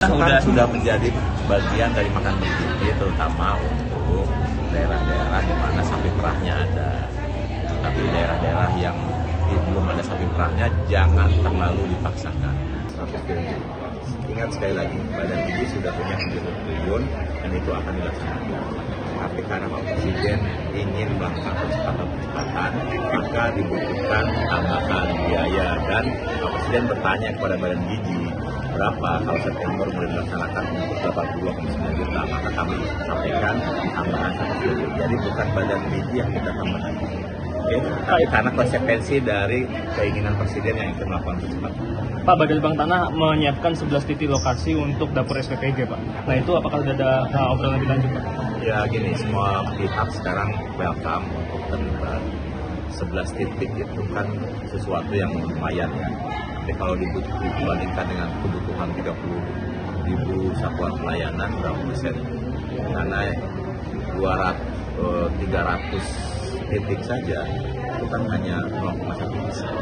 Sudah menjadi bagian dari makan bergizi, terutama untuk daerah-daerah di mana sapi perahnya ada. Tapi daerah-daerah yang belum ada sapi perahnya jangan terlalu dipaksakan. Ingat sekali lagi, Badan Gizi sudah punya 70 triliun dan itu akan dilaksanakan. Tapi karena Pak Presiden ingin melakukan percepatan, maka dibutuhkan tambahan biaya dan Pak Presiden bertanya kepada Badan Gizi berapa kalau September mulai dilaksanakan untuk 80,9 juta, maka kami sampaikan tambahan 1 triliun. Jadi bukan Badan Gizi yang kita tambahkan. Tapi karena konsekuensi dari keinginan Presiden yang ingin melakukan percepatan. Pak, Badan Bank Tanah menyiapkan 11 titik lokasi untuk dapur SPPG, Pak. Nah, itu apakah sudah ada obrolan lebih lanjut, Pak? Ya gini, semua pihak sekarang welcome untuk terlibat. 11 titik itu kan sesuatu yang lumayan ya. Tapi kalau dibandingkan dengan kebutuhan 30.000 satuan pelayanan, berapa persen? Karena 300 titik saja, itu kan hanya 0,1%.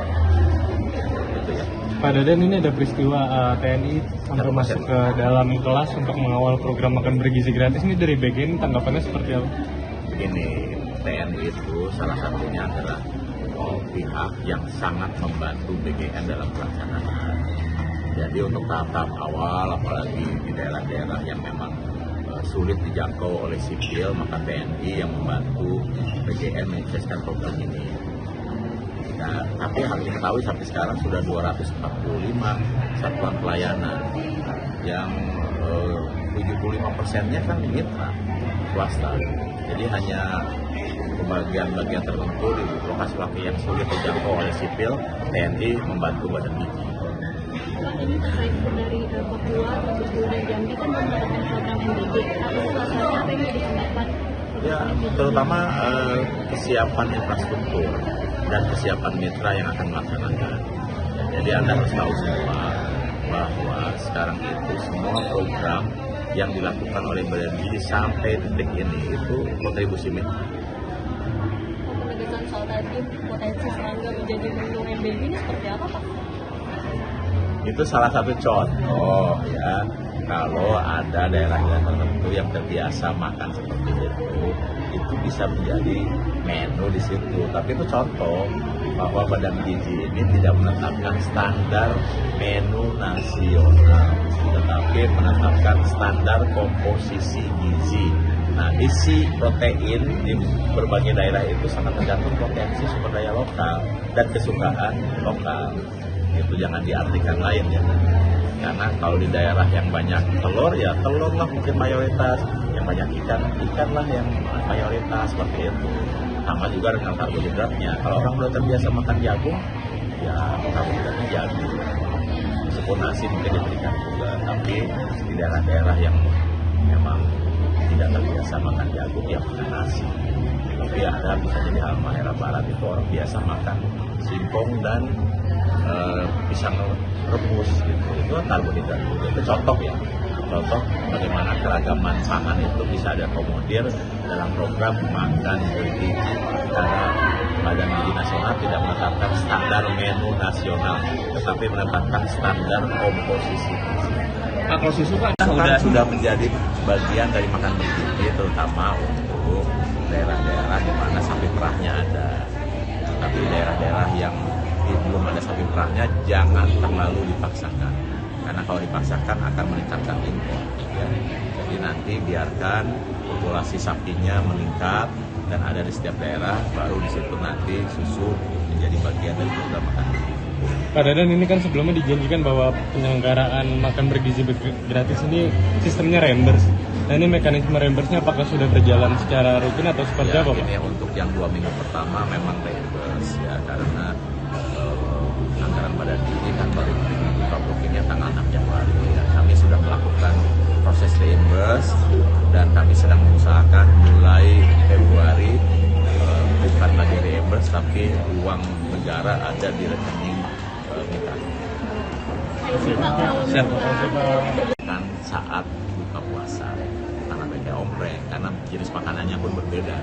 Gitu ya. Pak Dadan, ini ada peristiwa TNI sampai masuk ke dalam kelas untuk mengawal program makan bergizi gratis. Ini dari BGN, tanggapannya seperti apa? Begini, TNI itu salah satunya adalah pihak yang sangat membantu BGN dalam pelaksanaan. Jadi untuk tahap-tahap awal, apalagi di daerah-daerah yang memang sulit dijangkau oleh sipil, maka TNI yang membantu BGN mensukseskan program ini. Nah, tapi harus diketahui sampai sekarang sudah 245 satuan pelayanan yang 75%-nya kan mitra swasta. Jadi hanya bagian-bagian tertentu di lokasi-lokasi yang sulit dijangkau oleh sipil, TNI membantu Badan Gizi. Ini terkait dari Papua, Bengkulu dan Jambi kan menggunakan program MBG. Apa yang ditambahkan? Ya, terutama kesiapan infrastruktur dan kesiapan mitra yang akan melaksanakan. Jadi Anda harus tahu semua bahwa sekarang itu semua program yang dilakukan oleh Badan Gizi sampai detik ini itu kontribusi mitra. Penegasan soal tadi potensi serangga menjadi menu MBG ini seperti apa, Pak? Itu salah satu contoh ya, kalau ada daerah-daerah tertentu yang terbiasa makan seperti itu bisa menjadi menu di situ. Tapi itu contoh bahwa Badan Gizi ini tidak menetapkan standar menu nasional, tetapi menetapkan standar komposisi gizi. Nah, isi protein di berbagai daerah itu sangat tergantung potensi sumber daya lokal dan kesukaan lokal. Itu jangan diartikan lain ya. Karena kalau di daerah yang banyak telur, ya telur lah mungkin mayoritas. Yang banyak ikan, ikan lah yang mayoritas, seperti itu. Sama juga dengan karbohidratnya. Kalau orang sudah terbiasa makan jagung, ya karbohidratnya jagung. Meskipun nasi mungkin diberikan juga, tapi di daerah-daerah yang memang tidak terbiasa makan jagung, ya makan nasi. Tapi ada bisa jadi Halmahera Barat itu orang biasa makan singkong dan pisang rebus gitu. Itu karbohidrat. Itu contoh ya. Contoh bagaimana keragaman pangan itu bisa diakomodir dalam program makan bergizi. Karena Badan Gizi Nasional tidak menetapkan standar menu nasional, tetapi menetapkan standar komposisi gizi. Sudah menjadi bagian dari makan bergizi, terutama untuk daerah-daerah di mana sapi perahnya ada. Tapi daerah-daerah yang belum ada sapi perahnya jangan terlalu dipaksakan, karena kalau dipaksakan akan meningkatkan impor ya. Jadi nanti biarkan populasi sapinya meningkat dan ada di setiap daerah, baru di situ nanti susu menjadi bagian dari program makan bergizi. Pak Dadan, ini kan sebelumnya dijanjikan bahwa penyelenggaraan makan bergizi gratis ini sistemnya reimburse. Nah, ini mekanisme reimburse-nya apakah sudah berjalan secara rutin atau seperti apa, Pak? Ini untuk yang 2 minggu pertama memang reimburse ya, karena anggaran Badan Gizi kan baru dibuka booking tanggal 6 Januari ya. Kami sudah melakukan proses reimburse dan kami sedang mengusahakan mulai Februari bukan lagi reimburse tapi uang negara ada di rekening mitra. Kan saat buka puasa karena beda ompreng, karena jenis makanannya pun berbeda.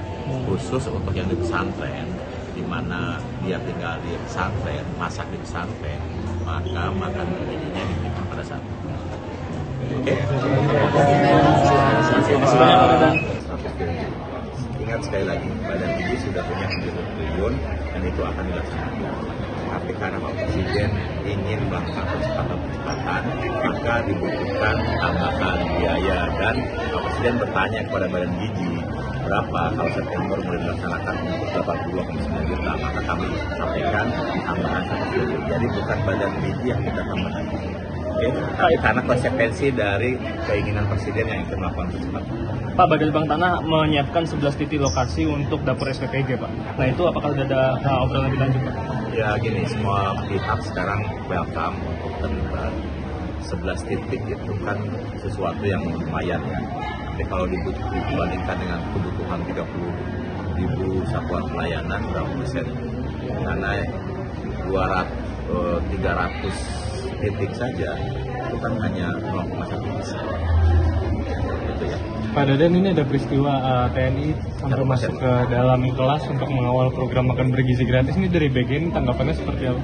Khusus untuk yang di pesantren, di mana dia tinggal di pesantren, masak di pesantren, maka makan bergizinya diberikan pada saat itu. Oke? Ingat sekali lagi, Badan Gizi sudah punya 70 triliun dan itu akan dilaksanakan. Tapi karena Pak Presiden ingin melakukan percepatan, maka dibutuhkan tambahan biaya dan Pak Presiden bertanya kepada Badan Gizi berapa kalau September mulai dilaksanakan untuk 82,9 juta, maka kami sampaikan tambahan 1 triliun. Jadi bukan Badan Gizi yang kita tambahkan. Oke, tapi karena konsekuensi dari keinginan Presiden yang ingin melakukan percepatan. Pak, Badan Bank Tanah menyiapkan 11 titik lokasi untuk dapur SPPG, Pak. Nah, itu apakah sudah ada obrolan lebih lanjut, Pak? Ya gini, semua pihak sekarang welcome untuk terlibat. 11 titik itu kan sesuatu yang lumayan ya. Tapi kalau dibandingkan dengan kebutuhan 30.000 satuan pelayanan, berapa persen? Karena 300 titik saja itu kan hanya 0,1%. Gitu ya. Pak Dadan, ini ada peristiwa TNI sampai masuk ke dalam kelas untuk mengawal program makan bergizi gratis. Ini dari BGN tanggapannya seperti apa?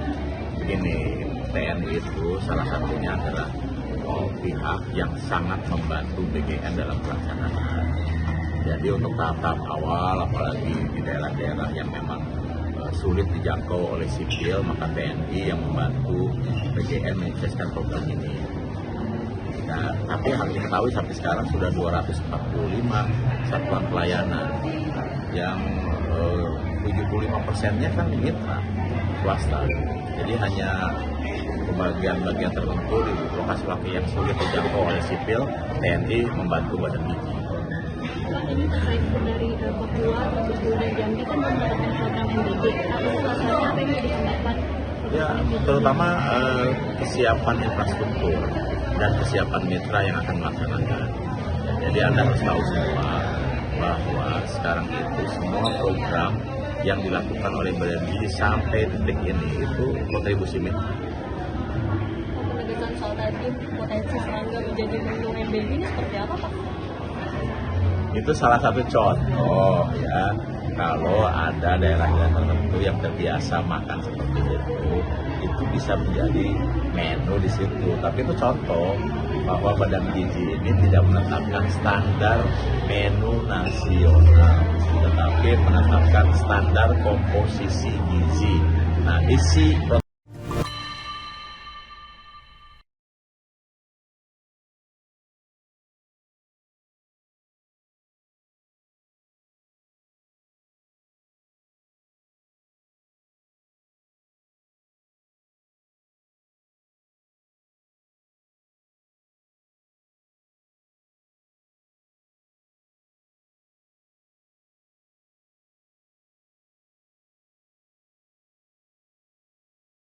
Begini, TNI itu salah satunya adalah pihak yang sangat membantu BGN dalam pelaksanaan. Jadi untuk tahap awal, apalagi di daerah-daerah yang memang sulit dijangkau oleh sipil, maka TNI yang membantu BGN menyukseskan program ini. Nah, tapi harus diketahui sampai sekarang sudah 245 satuan pelayanan yang 75%-nya kan mitra swasta. Jadi hanya bagian-bagian tertentu di lokasi-lokasi yang sulit dijangkau oleh sipil, TNI membantu Badan Gizi. Nah, ini terkait dari Papua, Bengkulu dan Jambi kan menerapkan program MBG. Tapi salah apa yang jadi pendapat? Ya, terutama kesiapan infrastruktur dan kesiapan mitra yang akan melaksanakan. Jadi Anda harus tahu semua bahwa sekarang itu semua program yang dilakukan oleh Badan Gizi sampai detik ini itu kontribusi mitra. Penegasan soal tadi potensi serangga menjadi menu MBG ini seperti apa, Pak? Itu salah satu contoh ya, kalau ada daerah-daerah tertentu yang terbiasa makan seperti itu bisa menjadi menu di situ. Tapi itu contoh bahwa Badan Gizi ini tidak menetapkan standar menu nasional, tetapi menetapkan standar komposisi gizi. Nah, isi